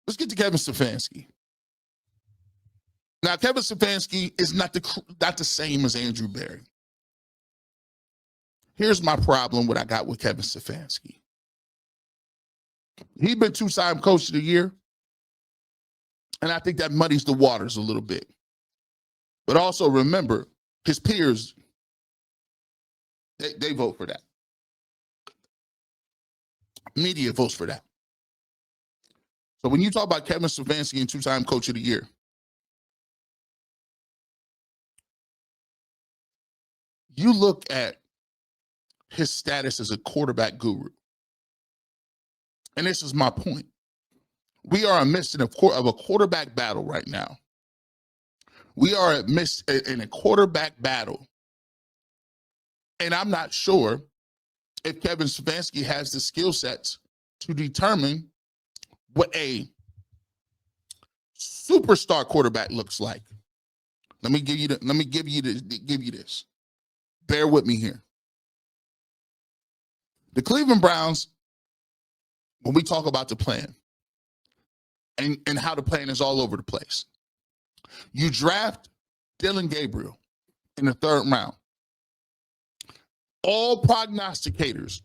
Let's get to Kevin Stefanski. Now, Kevin Stefanski is not the same as Andrew Berry. Here's my problem, what I got with Kevin Stefanski. He's been two-time coach of the year, and I think that muddies the waters a little bit. But also remember, his peers, they vote for that. Media votes for that. So when you talk about Kevin Stefanski and two-time coach of the year, you look at his status as a quarterback guru. And this is my point. We are amidst of a quarterback battle right now. We are amidst in a quarterback battle. And I'm not sure if Kevin Stefanski has the skill sets to determine what a superstar quarterback looks like. Let me give you this. Bear with me here. The Cleveland Browns, when we talk about the plan and how the plan is all over the place, you draft Dillon Gabriel in the 3rd round. All prognosticators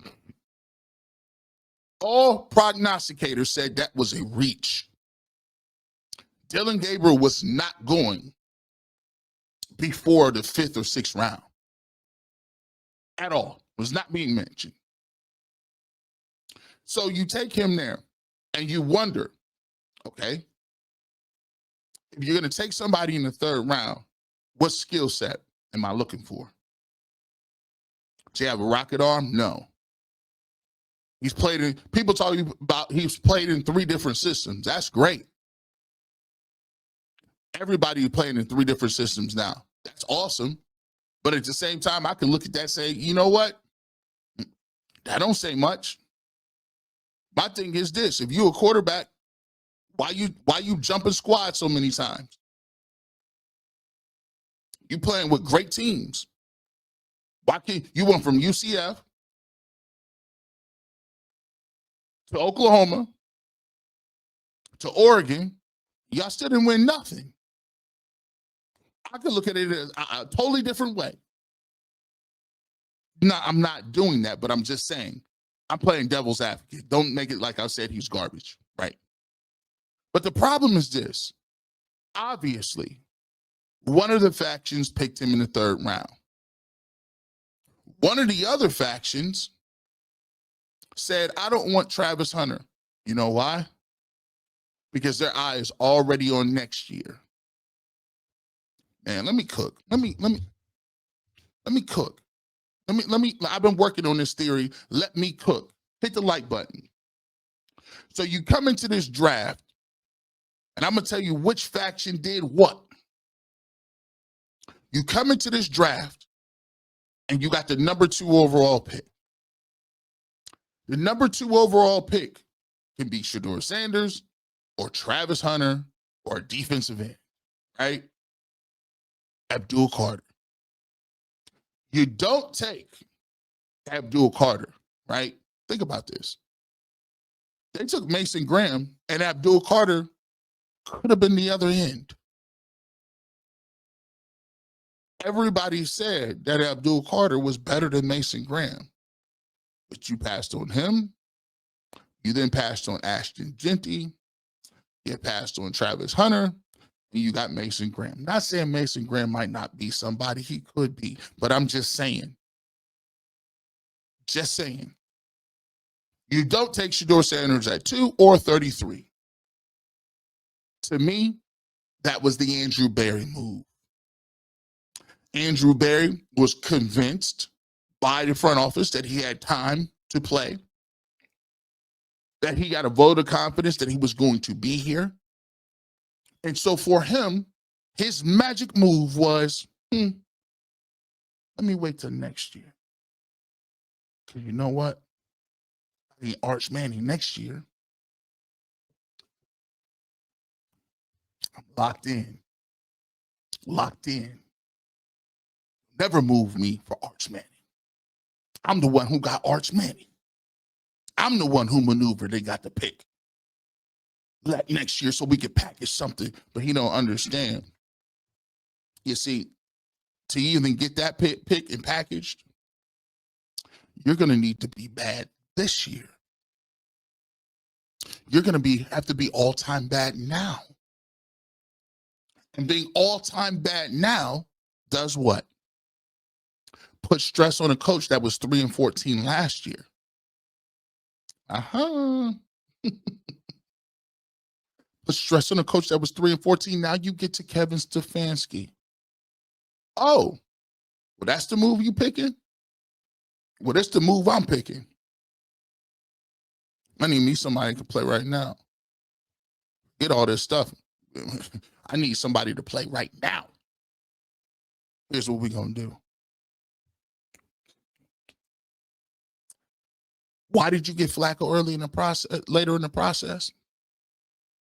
said that was a reach. Dillon Gabriel was not going before the 5th or 6th round at all. Was not being mentioned. So you take him there and you wonder, okay, if you're going to take somebody in the 3rd round, what skill set am I looking for? Does he have a rocket arm? No. He's played in 3 different systems. That's great. Everybody playing in 3 different systems now. That's awesome. But at the same time, I can look at that and say, you know what? That don't say much. My thing is this: if you're a quarterback, why you jumping squad so many times? You playing with great teams. Why can't you went from UCF to Oklahoma to Oregon? Y'all still didn't win nothing. I could look at it as a totally different way. No, I'm not doing that, but I'm just saying. I'm playing devil's advocate. Don't make it like I said he's garbage, right? But the problem is this. Obviously, one of the factions picked him in the 3rd round. One of the other factions said, I don't want Travis Hunter. You know why? Because their eye is already on next year. Man, let me cook. Let me cook. I've been working on this theory. Let me cook. Hit the like button. So you come into this draft, and I'm going to tell you which faction did what. You come into this draft, and you got the number 2 overall pick. The number 2 overall pick can be Shedeur Sanders or Travis Hunter or a defensive end, right? Abdul Carter. You don't take Abdul Carter, right? Think about this. They took Mason Graham, and Abdul Carter could have been the other end. Everybody said that Abdul Carter was better than Mason Graham, but you passed on him. You then passed on Ashton Genty. You passed on Travis Hunter, and you got Mason Graham. Not saying Mason Graham might not be somebody, he could be, but I'm just saying. Just saying. You don't take Shedeur Sanders at 2 or 33. To me, that was the Andrew Berry move. Andrew Berry was convinced by the front office that he had time to play, that he got a vote of confidence that he was going to be here. And so for him, his magic move was, let me wait till next year. Because you know what? I need Arch Manning next year. I'm locked in. Locked in. Never move me for Arch Manning. I'm the one who got Arch Manning. I'm the one who maneuvered and got the pick. next year so we can package something, but he don't understand. You see, to even get that pick and packaged, you're going to need to be bad this year. You're going to have to be all-time bad now. And being all-time bad now does what? Put stress on a coach that was 3-14 last year. Put stress on a coach that was 3-14. Now you get to Kevin Stefanski. Oh, well, that's the move you picking? Well, that's the move I'm picking. I need me somebody to play right now. Get all this stuff. I need somebody to play right now. Here's what we're going to do. Why did you get Flacco early in the process, later in the process?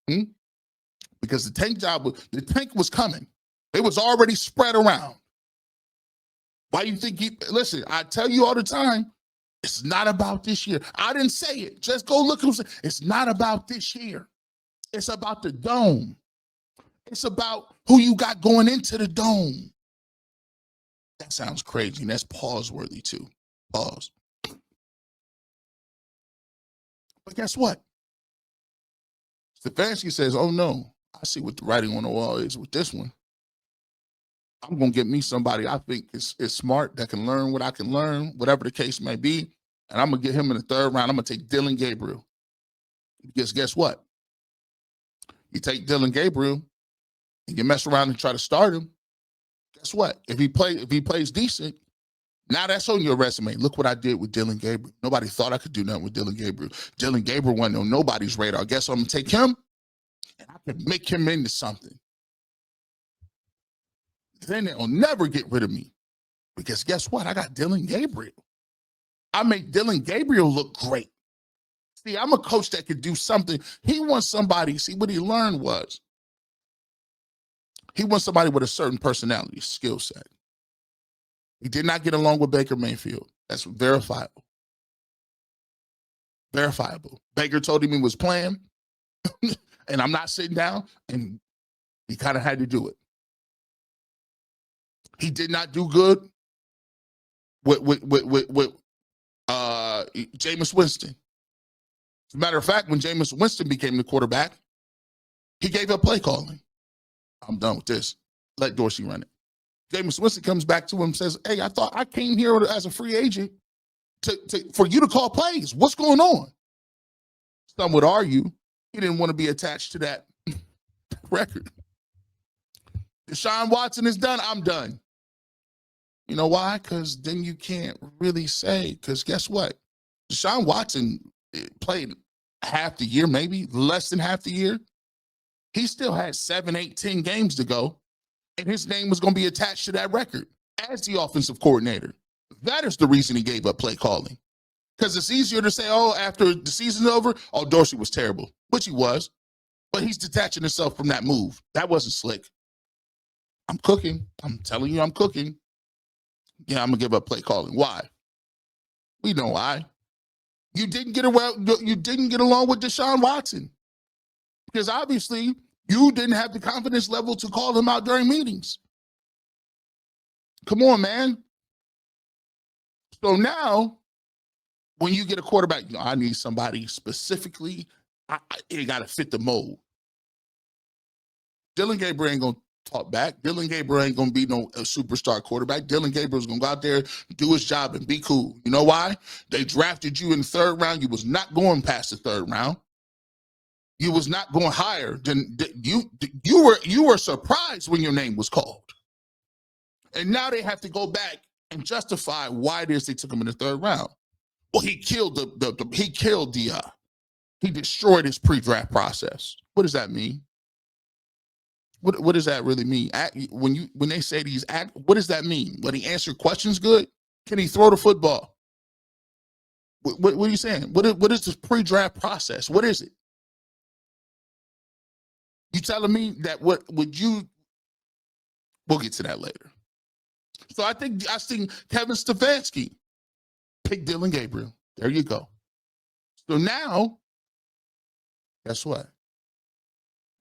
Because the tank was coming. It was already spread around. Why you think listen, I tell you all the time, it's not about this year. I didn't say it. Just go look. It's not about this year. It's about the dome. It's about who you got going into the dome. That sounds crazy, and that's pause-worthy too. Pause. But guess what? Stefanski says, oh no, I see what the writing on the wall is with this one. I'm going to get me somebody I think is smart, that can learn what I can learn, whatever the case may be, and I'm going to get him in the third round. I'm going to take Dillon Gabriel. Because guess what? You take Dillon Gabriel and you mess around and try to start him, guess what? If he plays decent, now that's on your resume. Look what I did with Dillon Gabriel. Nobody thought I could do nothing with Dillon Gabriel. Dillon Gabriel wasn't on nobody's radar. Guess what? I'm going to take him and I can make him into something. Then they'll never get rid of me. Because guess what? I got Dillon Gabriel. I make Dillon Gabriel look great. See, I'm a coach that could do something. He wants somebody, see, what he learned was, he wants somebody with a certain personality, skill set. He did not get along with Baker Mayfield. That's verifiable. Verifiable. Baker told him he was playing, and I'm not sitting down, and he kind of had to do it. He did not do good with Jameis Winston. As a matter of fact, when Jameis Winston became the quarterback, he gave up play calling. I'm done with this. Let Dorsey run it. Jameis Winston comes back to him and says, hey, I thought I came here as a free agent for you to call plays. What's going on? Some would argue he didn't want to be attached to that record. Deshaun Watson is done. I'm done. You know why? Because then you can't really say, because guess what? Deshaun Watson played half the year, maybe less than half the year. He still had 7, 8, 10 games to go, and his name was going to be attached to that record as the offensive coordinator. That is the reason he gave up play calling. Because it's easier to say, oh, after the season's over, oh, Dorsey was terrible, which he was, but he's detaching himself from that move. That wasn't slick. I'm cooking. I'm telling you I'm cooking. Yeah, I'm going to give up play calling. Why? We know why. You didn't get along with Deshaun Watson. Because obviously you didn't have the confidence level to call him out during meetings. Come on, man. So now, when you get a quarterback, I need somebody specifically, it got to fit the mold. Dillon Gabriel ain't going to talk back. Dillon Gabriel ain't going to be no superstar quarterback. Dillon Gabriel's going to go out there, do his job, and be cool. You know why? They drafted you in the third round. You was not going past the third round. You was not going higher than you were surprised when your name was called. And now they have to go back and justify why it is they took him in the third round. Well, he destroyed his pre-draft process. What does that mean? What does that really mean? When they say what does that mean? When he answer questions good? Can he throw the football? What are you saying? What is this pre-draft process? What is it? You telling me that we'll get to that later. So I think Kevin Stefanski picked Dillon Gabriel. There you go. So now, guess what?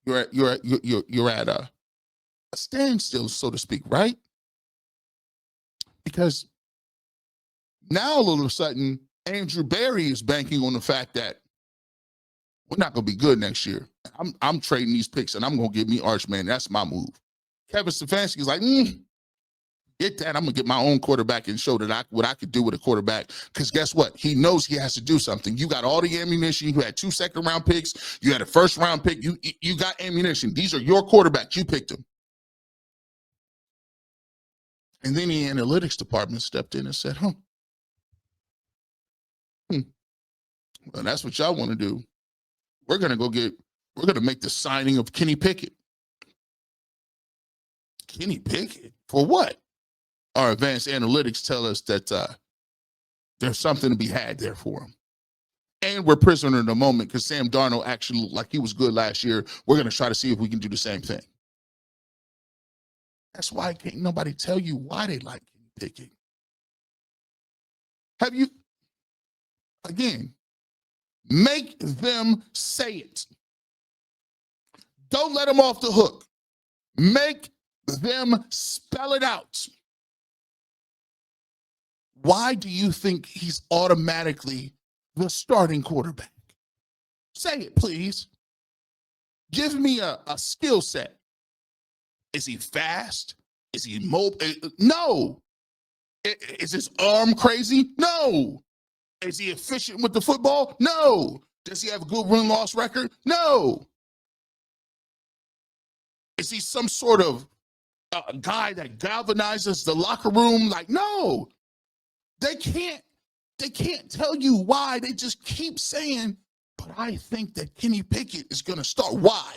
you're at a standstill, so to speak, right? Because now all of a sudden, Andrew Berry is banking on the fact that we're not going to be good next year. I'm trading these picks and I'm going to get me Archman. That's my move. Kevin Stefanski is like, get that. I'm going to get my own quarterback and show that what I could do with a quarterback. Because guess what? He knows he has to do something. You got all the ammunition. You had 2 second-round picks. You had a first-round pick. You got ammunition. These are your quarterbacks. You picked them. And then the analytics department stepped in and said, well, that's what y'all want to do. We're going to make the signing of Kenny Pickett. Kenny Pickett? For what? Our advanced analytics tell us that there's something to be had there for him. And we're prisoner in the moment because Sam Darnold actually looked like he was good last year. We're going to try to see if we can do the same thing. That's why can't nobody tell you why they like Kenny Pickett. Have you, again, make them say it. Don't let them off the hook. Make them spell it out. Why do you think he's automatically the starting quarterback? Say it, please. Give me a skill set. Is he fast? Is he mobile? No. Is his arm crazy? No. Is he efficient with the football? No. Does he have a good win-loss record? No. Is he some sort of guy that galvanizes the locker room? Like, no. They can't tell you why. They just keep saying, but I think that Kenny Pickett is going to start. Why?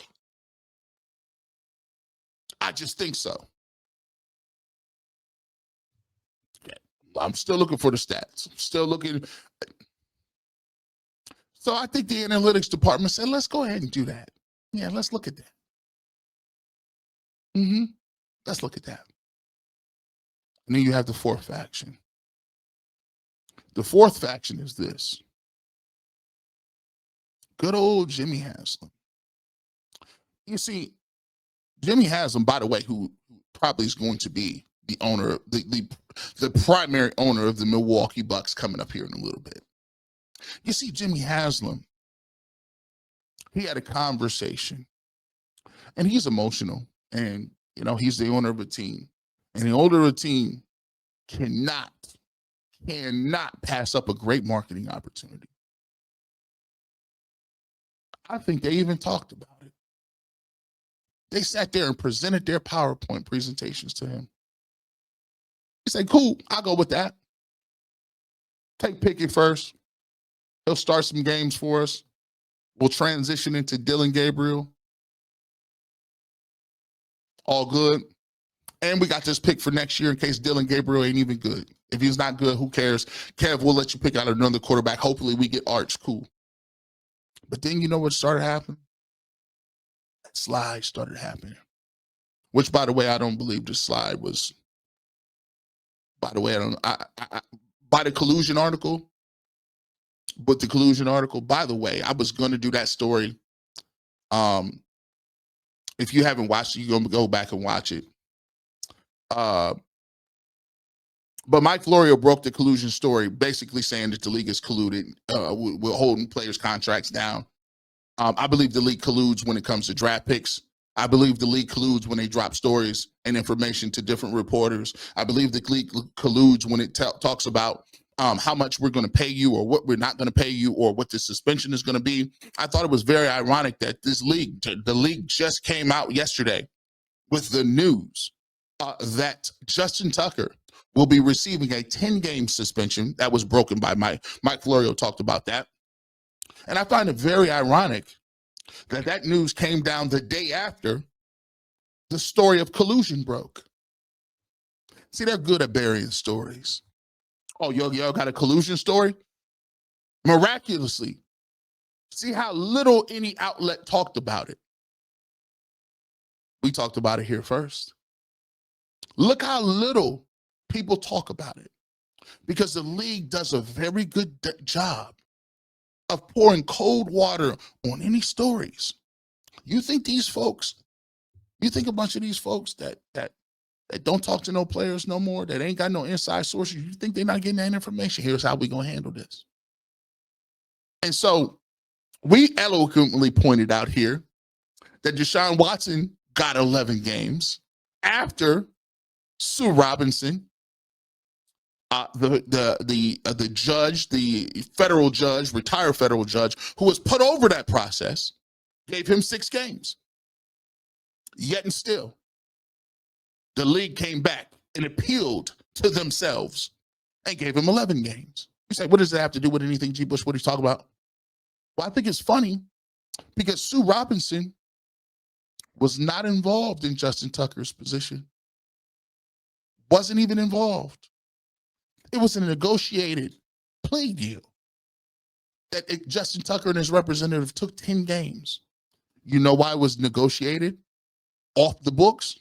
I just think so. I'm still looking for the stats. I'm still looking. So I think the analytics department said, let's go ahead and do that. Yeah, let's look at that. Let's look at that. And then you have the fourth faction. The fourth faction is this. Good old Jimmy Haslam. You see, Jimmy Haslam, by the way, who probably is going to be the owner, the primary owner of the Milwaukee Bucks coming up here in a little bit. You see, Jimmy Haslam, he had a conversation, and he's emotional, and, you know, he's the owner of a team, and the owner of a team cannot pass up a great marketing opportunity. I think they even talked about it. They sat there and presented their PowerPoint presentations to him. He said, cool, I'll go with that. Take Pickett first. He'll start some games for us. We'll transition into Dillon Gabriel. All good. And we got this pick for next year in case Dillon Gabriel ain't even good. If he's not good, who cares? Kev, we'll let you pick out another quarterback. Hopefully we get Arch. Cool. But then you know what started happening? That slide started happening. Which, by the way, I don't believe the slide was. By the way, by the collusion article. But the collusion article, by the way, I was going to do that story. If you haven't watched it, you're going to go back and watch it. But Mike Florio broke the collusion story, basically saying that the league is colluded with holding players' contracts down. I believe the league colludes when it comes to draft picks. I believe the league colludes when they drop stories and information to different reporters. I believe the league colludes when it talks about how much we're going to pay you or what we're not going to pay you or what the suspension is going to be. I thought it was very ironic that the league just came out yesterday with the news that Justin Tucker will be receiving a 10-game suspension that was broken by Mike Florio talked about that. And I find it very ironic that news came down the day after the story of collusion broke. See, they're good at burying stories. Oh, y'all got a collusion story? Miraculously. See how little any outlet talked about it. We talked about it here first. Look how little people talk about it. Because the league does a very good job of pouring cold water on any stories You think these folks, you think a bunch of these folks that don't talk to no players no more, that ain't got no inside sources, you think they're not getting that information? Here's how we gonna handle this. And so we eloquently pointed out here that Deshaun Watson got 11 games after Sue Robinson, the judge, the federal judge, retired federal judge, who was put over that process, gave him 6 games. Yet and still, the league came back and appealed to themselves and gave him 11 games. You say, what does that have to do with anything, G. Bush? What are you talking about? Well, I think it's funny because Sue Robinson was not involved in Justin Tucker's position. Wasn't even involved. It was a negotiated plea deal that Justin Tucker and his representative took 10 games. You know why it was negotiated off the books?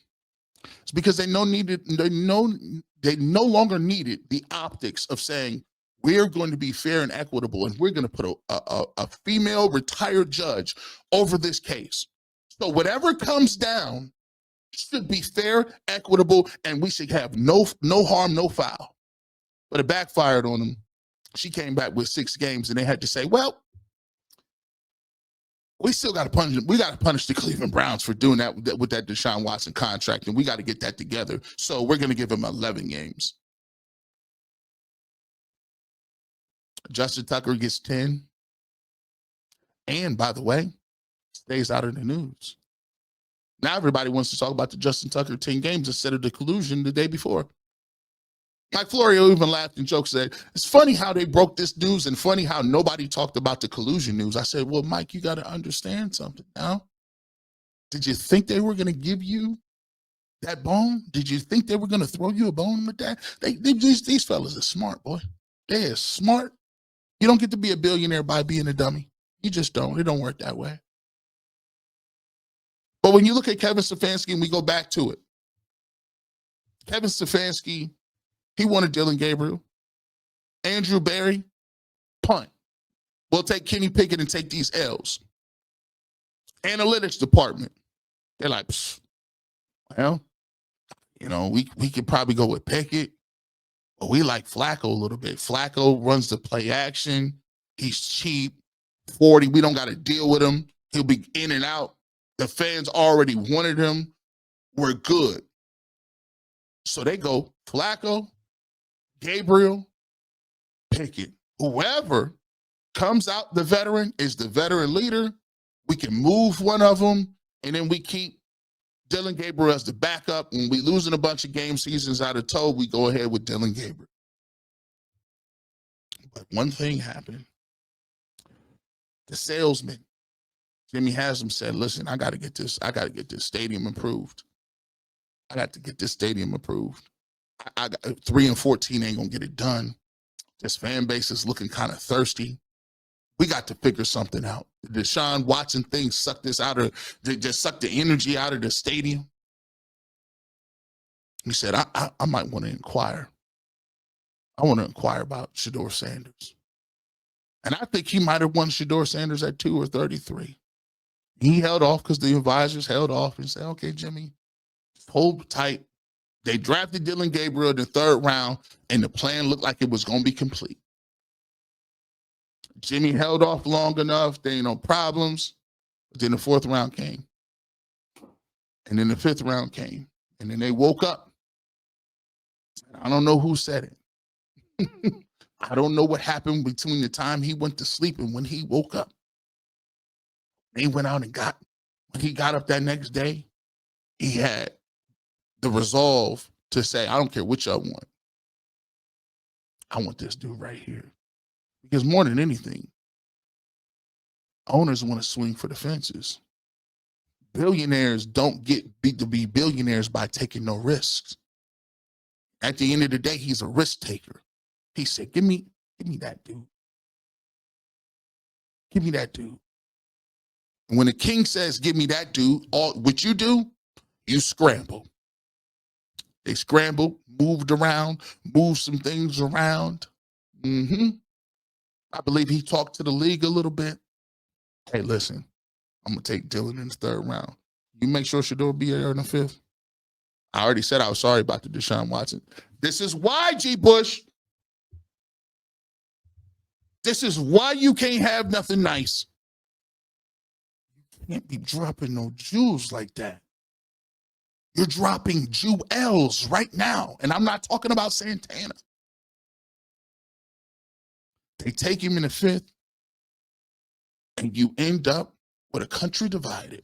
It's because they no longer needed the optics of saying, we're going to be fair and equitable, and we're going to put a female retired judge over this case. So whatever comes down should be fair, equitable, and we should have no harm, no foul. But it backfired on them. She came back with 6 games, and they had to say, well, we still got to punish them. We got to punish the Cleveland Browns for doing that with that Deshaun Watson contract, and we got to get that together. So we're going to give him 11 games. Justin Tucker gets 10. And, by the way, stays out of the news. Now everybody wants to talk about the Justin Tucker 10 games instead of the collusion the day before. Mike Florio even laughed and joked, said, it's funny how they broke this news and funny how nobody talked about the collusion news. I said, well, Mike, you got to understand something now. Did you think they were going to give you that bone? Did you think they were going to throw you a bone with that? These fellas are smart, boy. They are smart. You don't get to be a billionaire by being a dummy. You just don't. It don't work that way. But when you look at Kevin Stefanski, and we go back to it, Kevin Stefanski, he wanted Dylan Gabriel. Andrew Berry, punt. We'll take Kenny Pickett and take these L's. Analytics department, they're like, well, you know, we could probably go with Pickett, but we like Flacco a little bit. Flacco runs the play action. He's cheap, 40. We don't got to deal with him. He'll be in and out. The fans already wanted him. We're good. So they go Flacco, Gabriel, Pickett. Whoever comes out the veteran is the veteran leader. We can move one of them, and then we keep Dylan Gabriel as the backup. When we losing a bunch of game seasons out of tow, we go ahead with Dylan Gabriel. But one thing happened. The salesman, Jimmy Haslam, said, listen, I got to get this stadium improved. I got to get this stadium approved. I got 3-14 ain't gonna get it done. This fan base is looking kind of thirsty. We got to figure something out. The Deshaun Watson thing sucked sucked the energy out of the stadium. He said, I might want to inquire. I want to inquire about Shedeur Sanders. And I think he might have won Shedeur Sanders at 2 or 33. He held off because the advisors held off and said, okay, Jimmy, hold tight. They drafted Dylan Gabriel in the 3rd round, and the plan looked like it was going to be complete. Jimmy held off long enough. There ain't no problems. But then the 4th round came. And then the 5th round came. And then they woke up. I don't know who said it. I don't know what happened between the time he went to sleep and when he woke up. He went out and when he got up that next day, he had the resolve to say, I don't care what y'all want. I want this dude right here. Because more than anything, owners want to swing for the fences. Billionaires don't get to be billionaires by taking no risks. At the end of the day, he's a risk taker. He said, give me that dude. Give me that dude. And when the king says, give me that dude, what you do, you scramble. They scrambled, moved around, moved some things around. I believe he talked to the league a little bit. Hey, listen, I'm going to take Dylan in the 3rd round. You make sure Shedeur be there in the 5th. I already said I was sorry about the Deshaun Watson. This is why, G. Bush. This is why you can't have nothing nice. You can't be dropping no jewels like that. You're dropping jewels right now. And I'm not talking about Santana. They take him in the 5th, and you end up with a country divided.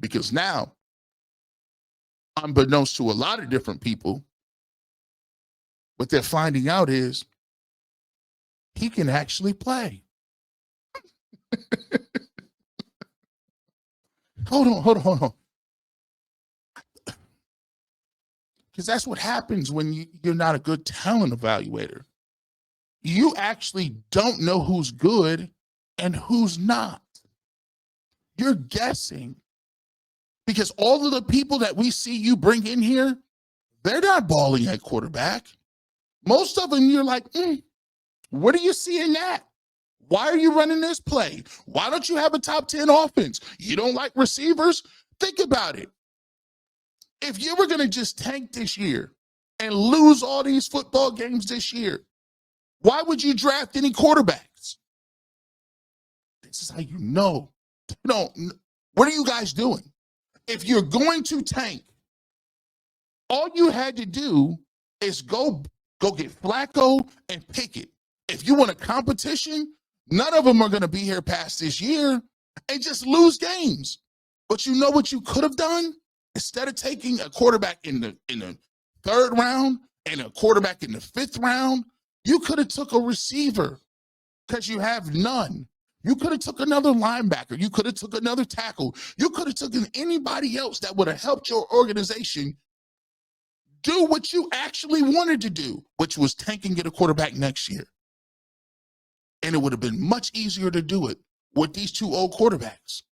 Because now, unbeknownst to a lot of different people, what they're finding out is he can actually play. Hold on. Because that's what happens when you're not a good talent evaluator. You actually don't know who's good and who's not. You're guessing. Because all of the people that we see you bring in here, they're not balling at quarterback. Most of them, you're like, what do you see in that? Why are you running this play? Why don't you have a top 10 offense? You don't like receivers? Think about it. If you were going to just tank this year and lose all these football games this year, why would you draft any quarterbacks? This is how you know. What are you guys doing? If you're going to tank, all you had to do is go get Flacco and Pickett. If you want a competition, none of them are going to be here past this year, and just lose games. But you know what you could have done? Instead of taking a quarterback in the 3rd round and a quarterback in the 5th round, you could have took a receiver because you have none. You could have took another linebacker. You could have took another tackle. You could have taken anybody else that would have helped your organization do what you actually wanted to do, which was tank and get a quarterback next year. And it would have been much easier to do it with these 2 old quarterbacks.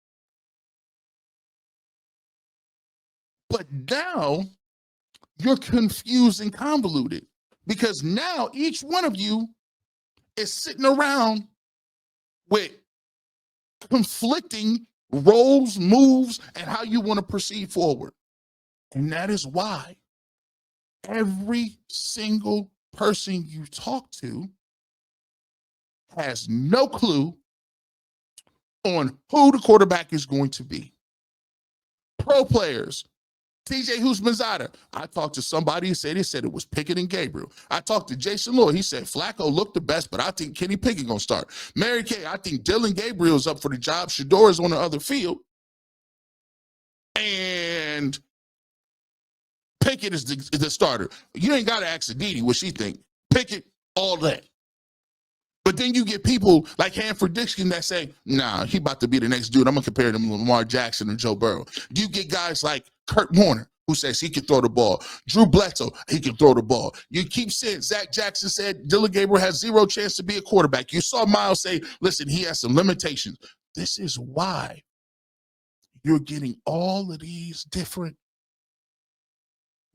But now you're confused and convoluted because now each one of you is sitting around with conflicting roles, moves, and how you want to proceed forward. And that is why every single person you talk to has no clue on who the quarterback is going to be. Pro players, TJ Husmanzada. I talked to somebody who said it was Pickett and Gabriel. I talked to Jason Lloyd. He said Flacco looked the best, but I think Kenny Pickett gonna start. Mary Kay, I think Dylan Gabriel's up for the job. Shedeur is on the other field. And Pickett is the starter. You ain't got to ask Aditi what she think. Pickett, all that. But then you get people like Hanford Dixon that say, nah, he about to be the next dude. I'm going to compare him to Lamar Jackson and Joe Burrow. You get guys like Kurt Warner, who says he can throw the ball. Drew Bledsoe, he can throw the ball. You keep saying, Zach Jackson said Dylan Gabriel has 0 chance to be a quarterback. You saw Miles say, listen, he has some limitations. This is why you're getting all of these different,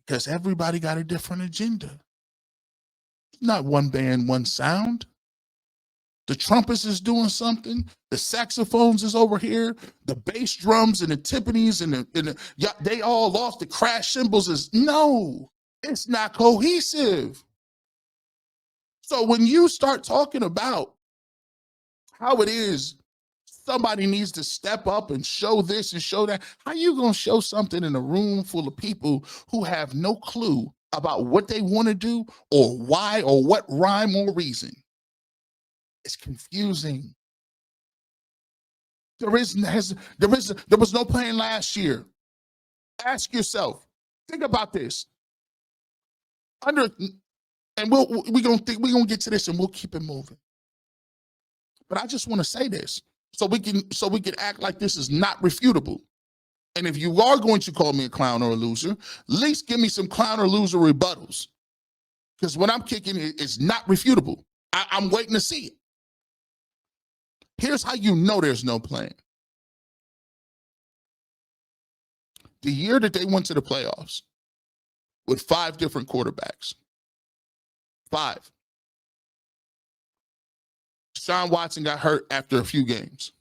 because everybody got a different agenda. Not one band, one sound. The trumpets is doing something. The saxophones is over here. The bass drums and the timpanis and they all lost. The crash cymbals is, no, it's not cohesive. So when you start talking about how it is somebody needs to step up and show this and show that, how you going to show something in a room full of people who have no clue about what they want to do or why or what rhyme or reason? It's confusing. There was no plan last year. Ask yourself, think about this. We're gonna get to this and we'll keep it moving. But I just want to say this so we can act like this is not refutable. And if you are going to call me a clown or a loser, at least give me some clown or loser rebuttals. Because what I'm kicking is not refutable. I'm waiting to see it. Here's how you know there's no plan. The year that they went to the playoffs with 5 different quarterbacks, 5. Deshaun Watson got hurt after a few games.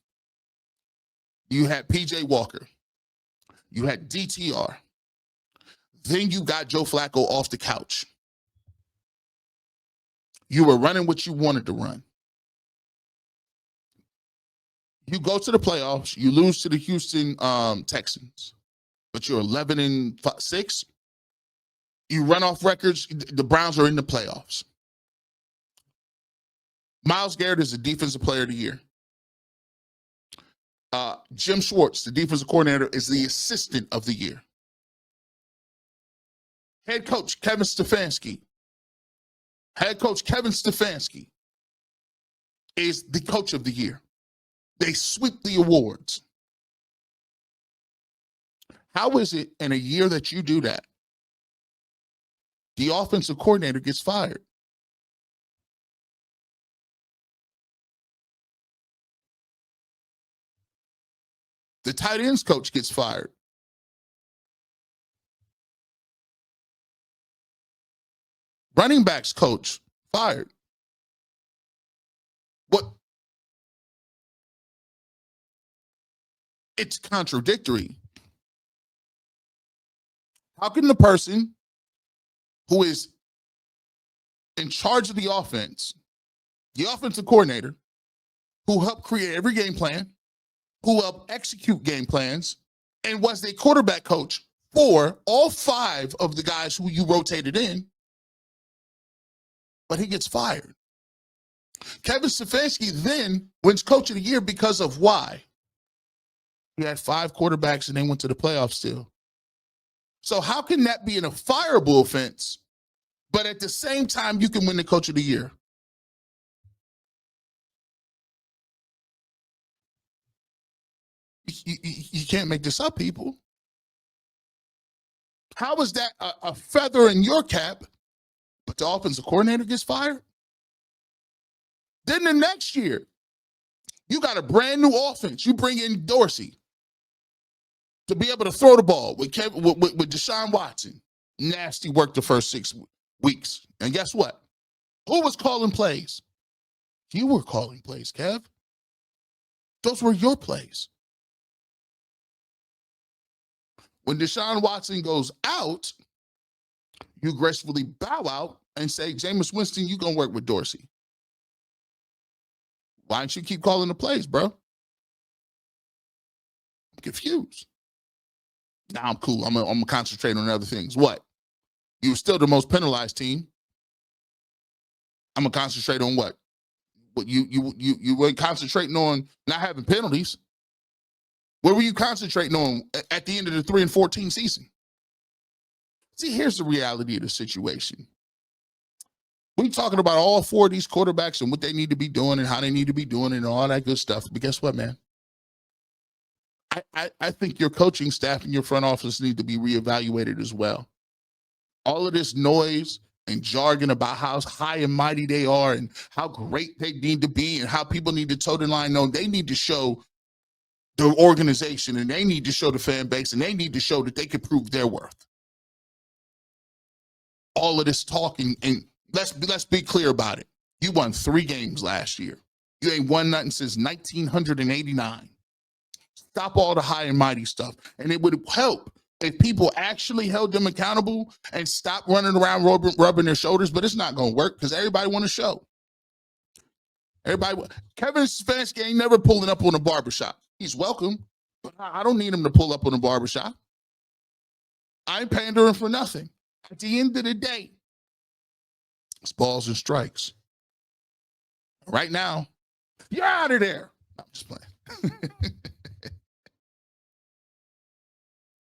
You had PJ Walker. You had DTR. Then you got Joe Flacco off the couch. You were running what you wanted to run. You go to the playoffs. You lose to the Houston Texans, but you're 11-6. You run off records. The Browns are in the playoffs. Myles Garrett is the defensive player of the year. Jim Schwartz, the defensive coordinator, is the assistant of the year. Head coach Kevin Stefanski. Head coach Kevin Stefanski is the coach of the year. They sweep the awards. How is it in a year that you do that, the offensive coordinator gets fired? The tight ends coach gets fired. Running backs coach fired. What? It's contradictory. How can the person who is in charge of the offensive coordinator, who helped create every game plan, who helped execute game plans, and was the quarterback coach for all 5 of the guys who you rotated in, but he gets fired? Kevin Stefanski then wins coach of the year because of why? He had 5 quarterbacks and they went to the playoffs still. So how can that be a fireable offense, but at the same time you can win the coach of the year? You can't make this up, people. How is that a feather in your cap, but the offensive coordinator gets fired? Then the next year, you got a brand new offense. You bring in Dorsey to be able to throw the ball with Deshaun Watson. Nasty work the first 6 weeks. And guess what? Who was calling plays? You were calling plays, Kev. Those were your plays. When Deshaun Watson goes out, you gracefully bow out and say, Jameis Winston, you going to work with Dorsey. Why don't you keep calling the plays, bro? I'm confused. Now I'm cool. I'm going to concentrate on other things. What? You were still the most penalized team. I'm going to concentrate on what? What you weren't concentrating on not having penalties. What were you concentrating on at the end of the 3-14 season? See, here's the reality of the situation. We're talking about all 4 of these quarterbacks and what they need to be doing and how they need to be doing it and all that good stuff. But guess what, man? I think your coaching staff and your front office need to be reevaluated as well. All of this noise and jargon about how high and mighty they are and how great they need to be and how people need to toe the line. No, they need to show the organization and they need to show the fan base and they need to show that they can prove their worth. All of this talking, and let's be clear about it. You won 3 games last year. You ain't won nothing since 1989. Stop all the high and mighty stuff. And it would help if people actually held them accountable and stopped running around rubbing their shoulders, but it's not going to work because everybody want to show. Kevin Stefanski ain't never pulling up on a barbershop. He's welcome, but I don't need him to pull up on a barbershop. I ain't pandering for nothing. At the end of the day, it's balls and strikes. Right now, you're out of there. I'm just playing.